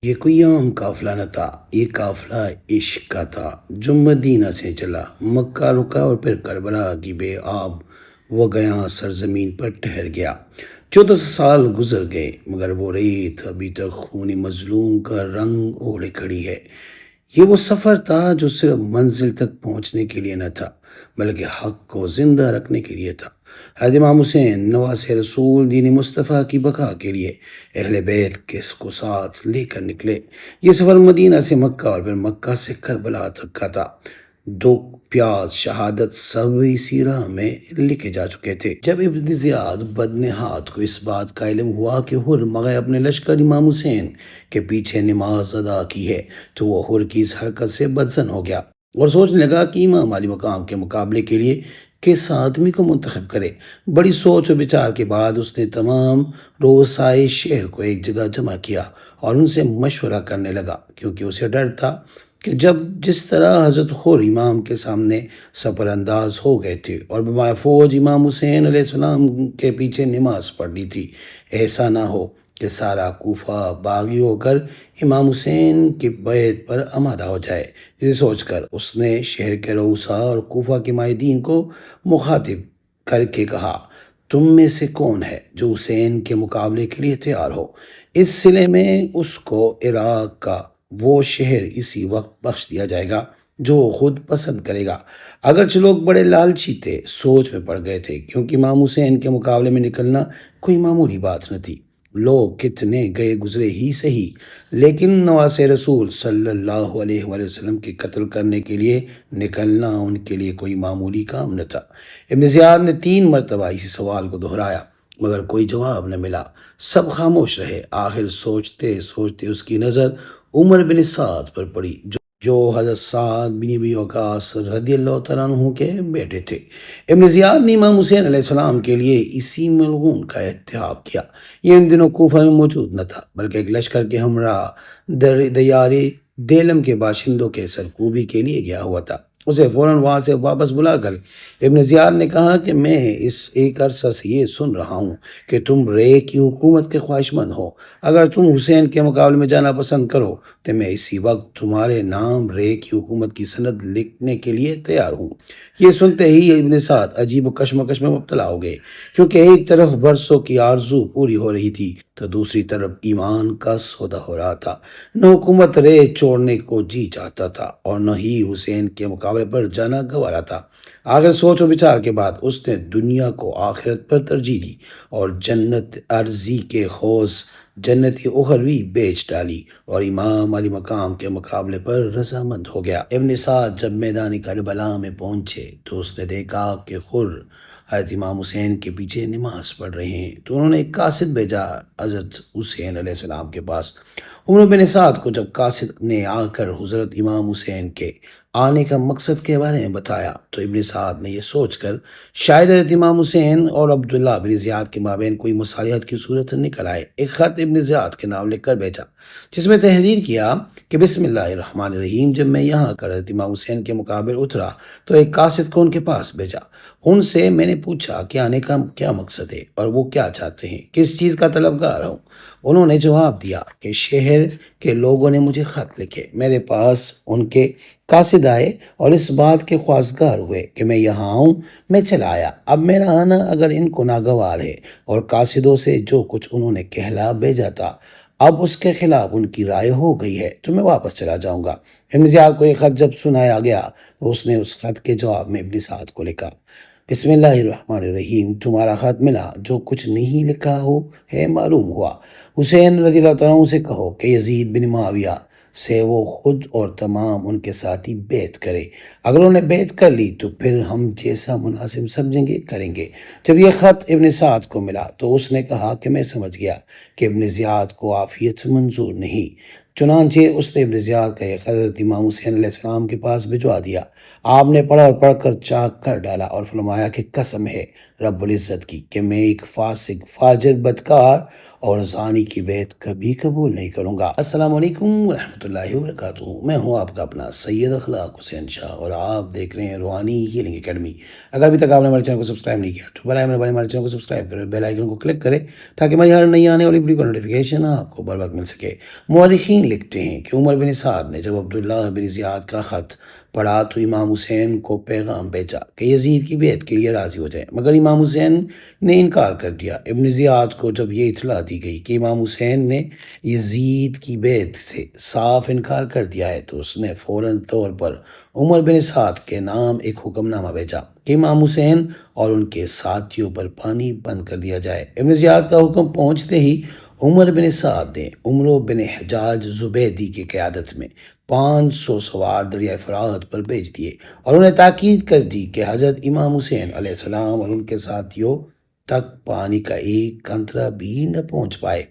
یہ کوئی عام قافلہ نہ تھا، یہ قافلہ عشق کا تھا جو مدینہ سے چلا، مکہ رکا اور پھر کربلا کی بے آب و گیاں سرزمین پر ٹھہر گیا۔ 1400 سال گزر گئے مگر وہ ریت ابھی تک خون مظلوم کا رنگ اوڑھے کھڑی ہے۔ یہ وہ سفر تھا جو صرف منزل تک پہنچنے کے لیے نہ تھا بلکہ حق کو زندہ رکھنے کے لیے تھا۔ حضرت امام حسین نواسے رسول دین مصطفیٰ کی بقا کے لیے اہل بیت کو ساتھ لے کر نکلے۔ یہ سفر مدینہ سے مکہ اور پھر مکہ سے کربلا تک کا تھا۔ دکھ، پیاس، شہادت سب اسی راہ میں لکھے جا چکے تھے۔ جب ابن زیاد بدنہاد کو اس بات کا علم ہوا کہ حر مغے اپنے لشکر امام حسین کے پیچھے نماز ادا کی ہے تو وہ حر کی اس حرکت سے بدظن ہو گیا اور سوچنے لگا کہ امام علی مقام کے مقابلے کے لیے کس آدمی کو منتخب کرے۔ بڑی سوچ و بچار کے بعد اس نے تمام روسائے شہر کو ایک جگہ جمع کیا اور ان سے مشورہ کرنے لگا، کیونکہ اسے ڈر تھا کہ جس طرح حضرت حر امام کے سامنے سپر انداز ہو گئے تھے اور بمائے فوج امام حسین علیہ السلام کے پیچھے نماز پڑھنی تھی، ایسا نہ ہو کہ سارا کوفہ باغی ہو کر امام حسین کی بیعت پر آمادہ ہو جائے۔ یہ سوچ کر اس نے شہر کے رؤساء اور کوفہ کے مائدین کو مخاطب کر کے کہا، تم میں سے کون ہے جو حسین کے مقابلے کے لیے تیار ہو؟ اس صلے میں اس کو عراق کا وہ شہر اسی وقت بخش دیا جائے گا جو خود پسند کرے گا۔ اگرچہ لوگ بڑے لالچی تھے، سوچ میں پڑ گئے تھے، کیونکہ امام حسین کے مقابلے میں نکلنا کوئی معمولی بات نہ تھی۔ لوگ کتنے گئے گزرے ہی صحیح، لیکن نواسے رسول صلی اللہ علیہ وآلہ وسلم کے قتل کرنے کے لیے نکلنا ان کے لیے کوئی معمولی کام نہ تھا۔ ابن زیاد نے 3 مرتبہ اسی سوال کو دہرایا مگر کوئی جواب نہ ملا، سب خاموش رہے۔ آخر سوچتے سوچتے اس کی نظر عمر بن سعد پر پڑی جو حضرت سعد بن ابی وقاص رضی اللہ تعالیٰ عنہ کے بیٹے تھے۔ ابن زیاد نے امام حسین علیہ السلام کے لیے اسی ملعون کا انتخاب کیا۔ یہ ان دنوں کوفہ میں موجود نہ تھا بلکہ ایک لشکر کے ہمراہ دیار دیلم کے باشندوں کے سرکوبی کے لیے گیا ہوا تھا۔ اسے فوراً وہاں سے واپس بلا کر ابن زیاد نے کہا کہ میں اس ایک عرصہ سے یہ سن رہا ہوں کہ تم رے کی حکومت کے خواہش مند ہو۔ اگر تم حسین کے مقابلے میں جانا پسند کرو تو میں اسی وقت تمہارے نام رے کی حکومت کی سند لکھنے کے لیے تیار ہوں۔ یہ سنتے ہی ابن سعد عجیب و کشمکش میں مبتلا ہو گئے، کیونکہ ایک طرف برسوں کی آرزو پوری ہو رہی تھی تو دوسری طرف ایمان کا سودا ہو رہا تھا۔ نہ حکومت رے چھوڑنے کو جی چاہتا تھا اور نہ ہی حسین کے مقابلے پر جانا گوارا تھا۔ آخر سوچ و بچار کے بعد اس نے دنیا کو آخرت پر ترجیح دی اور جنت عرضی کے خوض جنتی اخروی بیچ ڈالی اور امام علی مقام کے مقابلے پر رضامند ہو گیا۔ ابن سعد جب میدان کربلا میں پہنچے تو اس نے دیکھا کہ حر حضرت امام حسین کے پیچھے نماز پڑھ رہے ہیں، تو انہوں نے ایک قاصد بھیجا حضرت حسین علیہ السلام کے پاس۔ عمر بن سعد کو جب قاصد نے آ کر حضرت امام حسین کے آنے کا مقصد کے بارے میں بتایا تو ابن سعد نے یہ سوچ کر شاید حضرت امام حسین اور عبداللہ بن زیاد کے مابین کوئی مصالحت کی صورت نکل آئے، ایک خط ابن زیاد کے نام لکھ کر بھیجا جس میں تحریر کیا کہ بسم اللہ الرحمن الرحیم، جب میں یہاں کر حضرت امام حسین کے مقابل اترا تو ایک قاصد کو ان کے پاس بھیجا۔ ان سے میں نے پوچھا کہ آنے کا کیا مقصد ہے اور وہ کیا چاہتے ہیں، کس چیز کا طلبگار ہوں۔ انہوں نے جواب دیا کہ شہر کے لوگوں نے مجھے خط لکھے، میرے پاس ان کے قاصد آئے اور اس بات کے خواستگار ہوئے کہ میں یہاں آؤں، میں چلا آیا۔ اب میرا آنا اگر ان کو ناگوار ہے اور قاصدوں سے جو کچھ انہوں نے کہلا بھیجا تھا اب اس کے خلاف ان کی رائے ہو گئی ہے تو میں واپس چلا جاؤں گا۔ ابن زیاد کو یہ خط جب سنایا گیا تو اس نے اس خط کے جواب میں ابن سعد کو لکھا، بسم اللہ الرحمن الرحیم، تمہارا خط ملا، جو کچھ نہیں لکھا ہو ہے معلوم ہوا۔ حسین رضی اللہ تعالیٰ عنہ سے کہو کہ یزید بن معاویہ سے وہ خود اور تمام ان کے ساتھی بیعت کرے، اگر انہوں نے بیعت کر لی تو پھر ہم جیسا مناسب سمجھیں گے کریں گے۔ جب یہ خط ابن سعد کو ملا تو اس نے کہا کہ میں سمجھ گیا کہ ابن زیاد کو عافیت منظور نہیں، چنانچہ اس نے ابن زیاد کا ایک حضرت امام حسین علیہ السلام کے پاس بھجوا دیا۔ آپ نے پڑھا اور پڑھ کر چاک کر ڈالا اور فرمایا کہ قسم ہے رب العزت کی کہ میں ایک فاسق، فاجر، بدکار اور زانی کی بیعت کبھی قبول نہیں کروں گا۔ السلام علیکم ورحمۃ اللہ وبرکاتہ۔ میں ہوں آپ کا اپنا سید اخلاق حسین شاہ اور آپ دیکھ رہے ہیں روحانی ہیلنگ اکیڈمی۔ اگر ابھی تک آپ نے ہمارے چینل کو سبسکرائب نہیں کیا تو برائے مہربانی ہمارے چینل کو سبسکرائب کریں، بیل آئیکن کو کلک کریں تاکہ ہماری ہر نئی آنے والی ویڈیو کا نوٹیفیکیشن آپ کو بر وقت مل سکے۔ مورخین لکھتے ہیں کہ عمر بن سعد نے جب عبداللہ بن زیاد کا خط پڑھا تو امام حسین کو پیغام بھیجا کہ یزید کی بیعت کے لیے راضی ہو جائے، مگر امام حسین نے انکار کر دیا۔ ابن زیاد کو جب یہ اطلاع دی گئی کہ امام حسین نے یزید کی بیعت سے صاف انکار کر دیا ہے تو اس نے فوراً طور پر عمر بن سعد کے نام ایک حکم نامہ بھیجا کہ امام حسین اور ان کے ساتھیوں پر پانی بند کر دیا جائے۔ ابن زیاد کا حکم پہنچتے ہی عمر بن سعد نے عمرو بن حجاج زبیدی کی قیادت میں 500 سوار دریائے فرات پر بھیج دیے اور انہیں تاکید کر دی کہ حضرت امام حسین علیہ السلام اور ان کے ساتھیوں تک پانی کا ایک قطرہ بھی نہ پہنچ پائے۔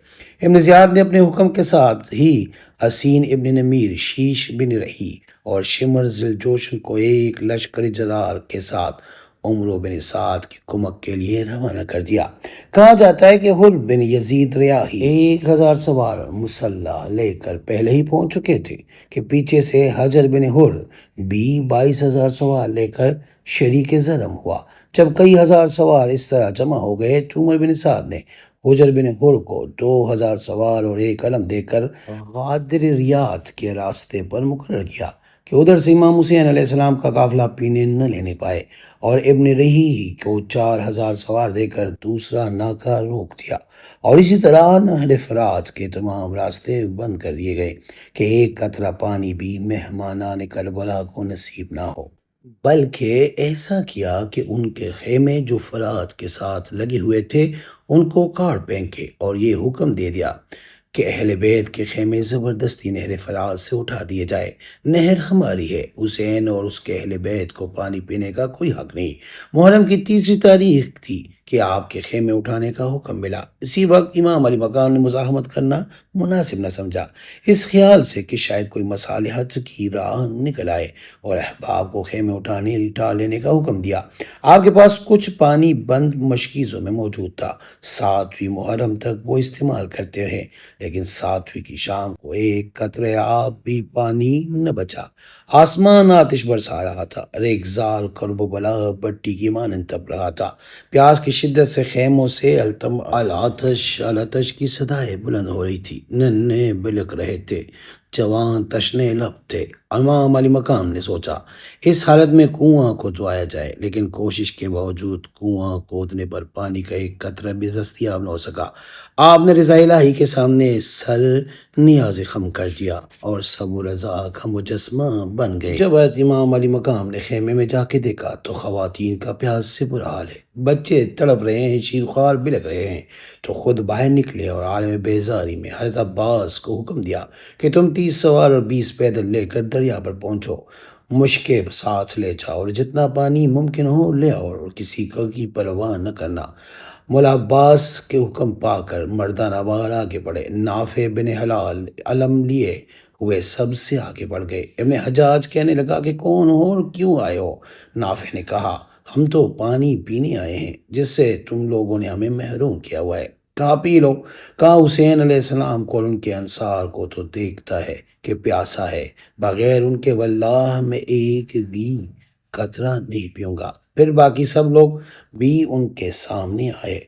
ابن زیاد نے اپنے حکم کے ساتھ ہی حسین ابن نمیر، شیش بن رہی اور شمر ذی الجوشن کو ایک لشکری جرار کے ساتھ عمرو بن سعد کی کمک کے لیے روانہ کر دیا۔ کہا جاتا ہے کہ حر بن یزید ریاحی 1000 سوار مسلح لے کر پہلے ہی پہنچ چکے تھے کہ پیچھے سے حجر بن حر بھی 22,000 سوار لے کر شریک زرم ہوا۔ جب کئی ہزار سوار اس طرح جمع ہو گئے تو عمر بن سعد نے حجر بن حر کو 2000 سوار اور ایک علم دے کر غادر ریاض کے راستے پر مقرر کیا کہ ادھر سے امام حسین علیہ السلام کا قافلہ پینے نہ لینے پائے، اور ابن رہی کو 4000 سوار دے کر دوسرا ناکہ روک دیا، اور اسی طرح نہر فرات کے تمام راستے بند کر دیے گئے کہ ایک قطرہ پانی بھی مہمانان کربلا کو نصیب نہ ہو۔ بلکہ ایسا کیا کہ ان کے خیمے جو فرات کے ساتھ لگے ہوئے تھے ان کو کاٹ پھینکے، اور یہ حکم دے دیا کہ اہل بیت کے خیمے زبردستی نہر فرات سے اٹھا دیے جائے۔ نہر ہماری ہے، حسین اور اس کے اہل بیت کو پانی پینے کا کوئی حق نہیں۔ محرم کی 3 تاریخ تھی کہ آپ کے خیمے اٹھانے کا حکم ملا۔ اسی وقت امام علی مقام نے مزاحمت کرنا مناسب نہ سمجھا، اس خیال سے کہ شاید کوئی مصالحت کی راہ نکل آئے، اور احباب کو خیمے اٹھا لینے کا حکم دیا۔ آپ کے پاس کچھ پانی بند مشکیزوں میں موجود تھا، 7ویں محرم تک وہ استعمال کرتے رہے، لیکن 7ویں کی شام کو ایک قطرہ آب بھی پانی نہ بچا۔ آسمان آتش برسا رہا تھا، ریگزار کرب و بلا بٹی کی مانند تپ رہا تھا۔ پیاس کی شدت سے خیموں سے العطش کی صدائیں بلند ہو رہی تھی، ننھے بلک رہے تھے، جوان تشنے لب تھے۔ امام علی مقام نے سوچا اس حالت میں کنواں کھودوایا جائے، لیکن کوشش کے باوجود کنواں کھودنے پر پانی کا ایک قطرہ بھی دستیاب نہ ہو سکا۔ آپ نے رضا الہی کے سامنے سر نیاز خم کر دیا اور سب و رضا کا مجسمہ بن گئے۔ جب امام علی مقام نے خیمے میں جا کے دیکھا تو خواتین کا پیاس سے برا حال ہے، بچے تڑپ رہے ہیں، شیرخوار بلک رہے ہیں، تو خود باہر نکلے اور عالم بیزاری میں حضرت عباس کو حکم دیا کہ تم 30 سوار اور 20 پیدل لے کر دریا پر پہنچو، مشکیں ساتھ لے جاؤ اور جتنا پانی ممکن ہو لے آؤ، اور کسی کی پرواہ نہ کرنا۔ مولا عباس کے حکم پا کر مردانہ وار آگے بڑھے۔ نافع بن حلال علم لیے ہوئے سب سے آگے بڑھ گئے۔ ابن حجاج کہنے لگا کہ کون ہو اور کیوں آئے ہو؟ نافع نے کہا ہم تو پانی پینے آئے ہیں جس سے تم لوگوں نے ہمیں محروم کیا ہوا ہے، کہا پی لو۔ کہا حسین علیہ السلام کو اور ان کے انصار کو تو دیکھتا ہے کہ پیاسا ہے، بغیر ان کے واللہ میں ایک بھی قطرہ نہیں پیوں گا۔ پھر باقی سب لوگ بھی ان کے سامنے آئے،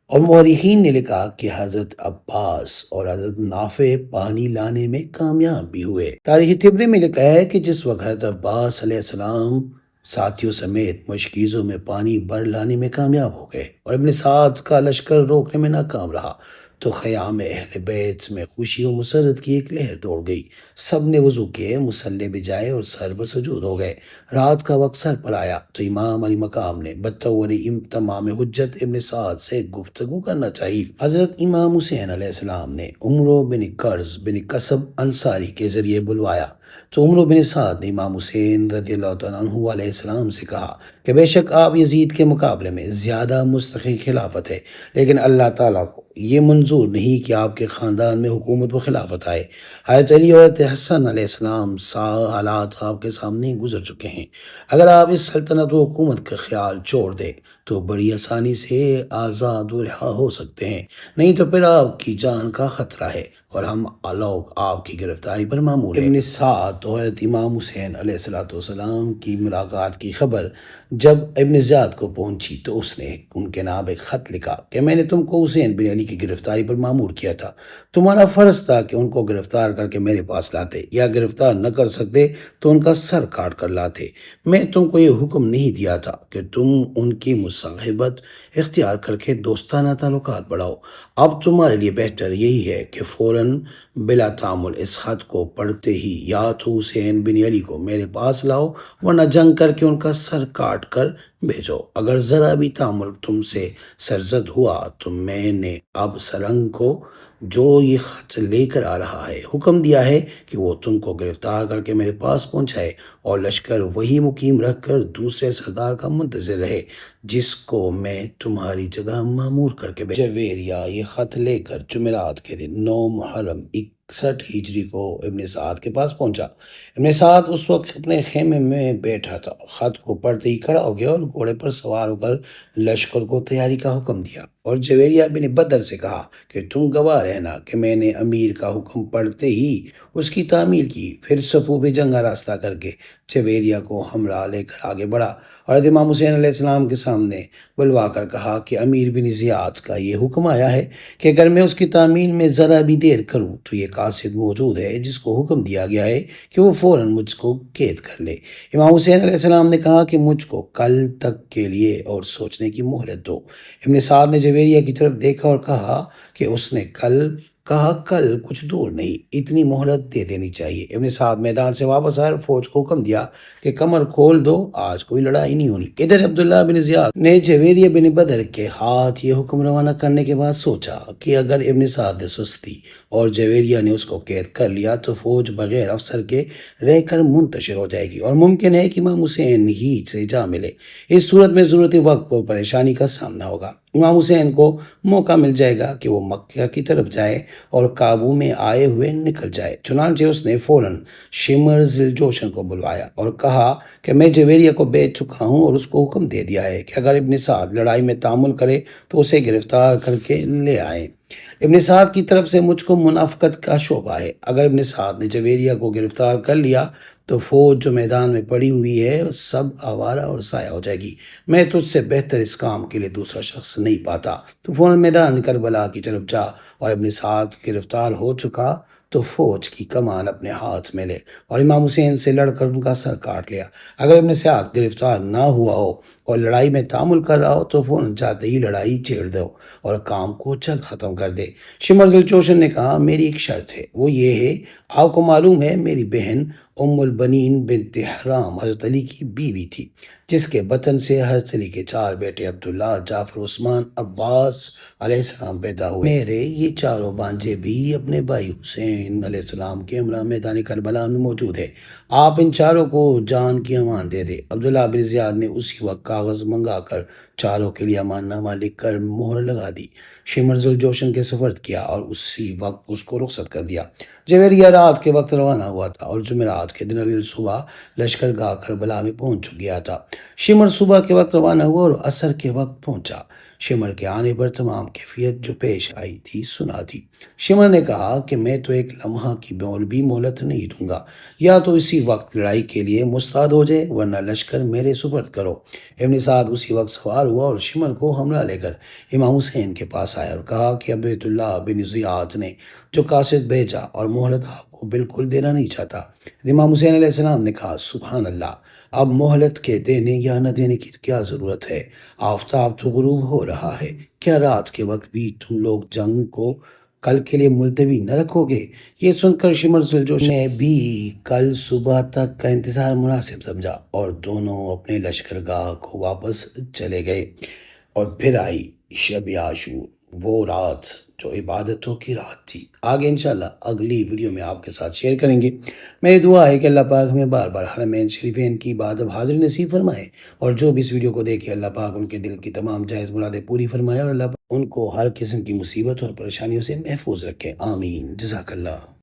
اور مورخین نے لکھا کہ حضرت عباس اور حضرت نافع پانی لانے میں کامیاب بھی ہوئے۔ تاریخ طبری میں لکھا ہے کہ جس وقت حضرت عباس علیہ السلام ساتھیوں سمیت مشکیزوں میں پانی بھر لانے میں کامیاب ہو گئے اور ابن سعد کا لشکر روکنے میں ناکام رہا، تو خیام اہل بیت میں خوشی و مسرت کی ایک لہر دوڑ گئی۔ سب نے وضو کیے، مصلے بجائے اور سر بسجود ہو گئے۔ رات کا وقت سر پر آیا تو امام علی مقام نے بطور تمام حجت ابن سعد سے گفتگو کرنا چاہیے۔ حضرت امام حسین علیہ السلام نے عمرو بن قرظ بن قصب انصاری کے ذریعے بلوایا تو عمرو بن سعد نے امام حسین رضی اللہ تعالیٰ عنہ علیہ السلام سے کہا کہ بے شک آپ یزید کے مقابلے میں زیادہ مستحق خلافت ہے، لیکن اللہ تعالیٰ کو یہ منظور نہیں کہ آپ کے خاندان میں حکومت و خلافت آئے۔ حضرت علی اور حضرت حسن علیہ السلام حالات آپ کے سامنے گزر چکے ہیں، اگر آپ اس سلطنت و حکومت کا خیال چھوڑ دیں تو بڑی آسانی سے آزاد و رہا ہو سکتے ہیں، نہیں تو پھر آپ کی جان کا خطرہ ہے اور ہم لوگ آپ کی گرفتاری پر مامور ہیں۔ ابن سعد اور حضرت امام حسین علیہ السلام کی ملاقات کی خبر جب ابن زیاد کو پہنچی تو اس نے ان کے نام ایک خط لکھا کہ میں نے تم کو حسین بن علی کی گرفتاری پر مامور کیا تھا، تمہارا فرض تھا کہ ان کو گرفتار کر کے میرے پاس لاتے، یا گرفتار نہ کر سکتے تو ان کا سر کاٹ کر لاتے۔ میں تم کو یہ حکم نہیں دیا تھا کہ تم ان کی مصاحبت اختیار کر کے دوستانہ تعلقات بڑھاؤ۔ اب تمہارے لیے بہتر یہی ہے کہ فوراً بلا تعامل اس خط کو پڑھتے ہی یا تو حسین بن علی کو میرے پاس لاؤ، ورنہ جنگ کر کے ان کا سر کاٹ کر بھیجو۔ اگر ذرا بھی تعامل تم سے سرزد ہوا تو میں نے اب سرنگ کو جو یہ خط لے کر آ رہا ہے حکم دیا ہے کہ وہ تم کو گرفتار کر کے میرے پاس پہنچائے، اور لشکر وہی مقیم رکھ کر دوسرے سردار کا منتظر رہے جس کو میں تمہاری جگہ مامور کر کے جویریہ یہ خط لے کر جمعرات کے دن 9 محرم 61 ہجری کو ابن سعد کے پاس پہنچا۔ ابن سعد اس وقت اپنے خیمے میں بیٹھا تھا۔ خط کو پڑھتے ہی کھڑا ہو گیا اور گھوڑے پر سوار ہو کر لشکر کو تیاری کا حکم دیا، اور جویریہ بن بدر سے کہا کہ تم گواہ رہنا کہ میں نے امیر کا حکم پڑھتے ہی اس کی تعمیل کی۔ پھر صفوف جنگ راستہ کر کے جویریہ کو ہمراہ لے کر آگے بڑھا اور امام حسین علیہ السلام کے سامنے بلوا کر کہا کہ امیر بن زیاد کا یہ حکم آیا ہے کہ اگر میں اس کی تعمیل میں ذرا بھی دیر کروں تو یہ قاصد موجود ہے جس کو حکم دیا گیا ہے کہ وہ فوراً مجھ کو قید کر لے۔ امام حسین علیہ السلام نے کہا کہ مجھ کو کل تک کے لیے اور سوچنے کی مہلت دو۔ ابن سعد نے جویریہ کی طرف دیکھا اور کہا کہ اس نے کل کچھ دور نہیں، اتنی مہلت دے دینی چاہیے۔ ابن سعد میدان سے واپس آئے اور فوج کو حکم دیا کہ کمر کھول دو، آج کوئی لڑائی نہیں ہونی۔ ادھر عبداللہ بن زیاد نے جویریہ بن بدر کے ہاتھ یہ حکم روانہ کرنے کے بعد سوچا کہ اگر ابن سعد نے سستی اور جویریہ نے اس کو قید کر لیا تو فوج بغیر افسر کے رہ کر منتشر ہو جائے گی، اور ممکن ہے کہ امام حسین ہی سے جا ملے۔ اس صورت میں ضرورت وقت پر پریشانی کا سامنا ہوگا۔ امام حسین کو موقع مل جائے گا کہ وہ مکہ کی طرف جائے اور قابو میں آئے ہوئے نکل جائے۔ چنانچہ اس نے فوراً شمر ذوالجوشن کو بلوایا اور کہا کہ میں جویریہ کو بیچ چکا ہوں اور اس کو حکم دے دیا ہے کہ اگر ابن سعد لڑائی میں تعامل کرے تو اسے گرفتار کر کے لے آئے۔ ابن سعد کی طرف سے مجھ کو منافقت کا شبہ ہے۔ اگر ابن سعد نے جویریہ کو گرفتار کر لیا تو فوج جو میدان میں پڑی ہوئی ہے سب آوارہ اور ضائع ہو جائے گی۔ میں تجھ سے بہتر اس کام کے لیے دوسرا شخص نہیں پاتا۔ تو فوراً میدان کربلا کی طرف جا، اور ابن سعد گرفتار ہو چکا تو فوج کی کمان اپنے ہاتھ میں لے اور امام حسین سے لڑ کر ان کا سر کاٹ لیا۔ اگر ابن سعد گرفتار نہ ہوا ہو اور لڑائی میں تعامل کر رہا ہو تو فوراً جاتے ہی لڑائی چھیڑ دو اور کام کو جلد ختم کر دے۔ شمر ذوالجوشن نے کہا میری ایک شرط ہے، وہ یہ ہے آپ کو معلوم ہے میری بہن ام البنین بنت حرام حضرت علی کی بیوی تھی، جس کے بطن سے حضرت علی کے 4 بیٹے عبداللہ، جعفر، عثمان، عباس علیہ السلام پیدا ہوئے۔ میرے یہ چاروں بانجے بھی اپنے بھائی حسین علیہ السلام کے ہمراہ میدان کربلا میں موجود ہیں۔ آپ ان چاروں کو جان کی امان دے دے۔ عبداللہ بن زیاد نے اسی وقت کاغذ منگا کر چاروں کے لیے امان نامہ لکھ کر مہر لگا دی، شمر ذوالجوشن کے سپرد کیا اور اسی وقت اس کو رخصت کر دیا۔ جویریہ رات کے وقت روانہ ہوا تھا اور جمعرات کے دن علی صبح لشکر گاہ کربلا میں پہنچ گیا تھا۔ شمر صبح کے وقت روانہ ہوا اور عصر کے وقت پہنچا۔ شمر کے آنے پر تمام کیفیت جو پیش آئی تھی سنا تھی۔ شمر نے کہا کہ میں تو ایک لمحہ کی بھی مہلت نہیں دوں گا، یا تو اسی وقت لڑائی کے لیے مستعد ہو جائے ورنہ لشکر میرے سپرد کرو۔ ابن سعد اسی وقت سوار ہوا اور شمر کو ہمراہ لے کر امام حسین کے پاس آیا اور کہا کہ عبداللہ بن زیاد نے جو قاصد بھیجا اور مہلت آپ کو بالکل دینا نہیں چاہتا۔ امام حسین علیہ السلام نے کہا سبحان اللہ، اب مہلت کے دینے یا نہ دینے کی کیا ضرورت ہے؟ آفتاب تو غروب ہو رہا ہے، کیا رات کے وقت بھی تم لوگ جنگ کو کل کے لیے ملتوی نہ رکھو گے؟ یہ سن کر شمر ذوالجوشن نے بھی کل صبح تک کا انتظار مناسب سمجھا اور دونوں اپنے لشکرگاہ کو واپس چلے گئے۔ اور پھر آئی شب عاشور، وہ رات جو عبادتوں کی رات تھی۔ آگے انشاءاللہ اگلی ویڈیو میں آپ کے ساتھ شیئر کریں گے۔ میری دعا ہے کہ اللہ پاک ہمیں بار بار حرمین شریفین کی عبادت حاضری نصیب فرمائے، اور جو بھی اس ویڈیو کو دیکھے اللہ پاک ان کے دل کی تمام جائز مرادیں پوری فرمائے، اور اللہ پاک ان کو ہر قسم کی مصیبت اور پریشانیوں سے محفوظ رکھے۔ آمین۔ جزاک اللہ۔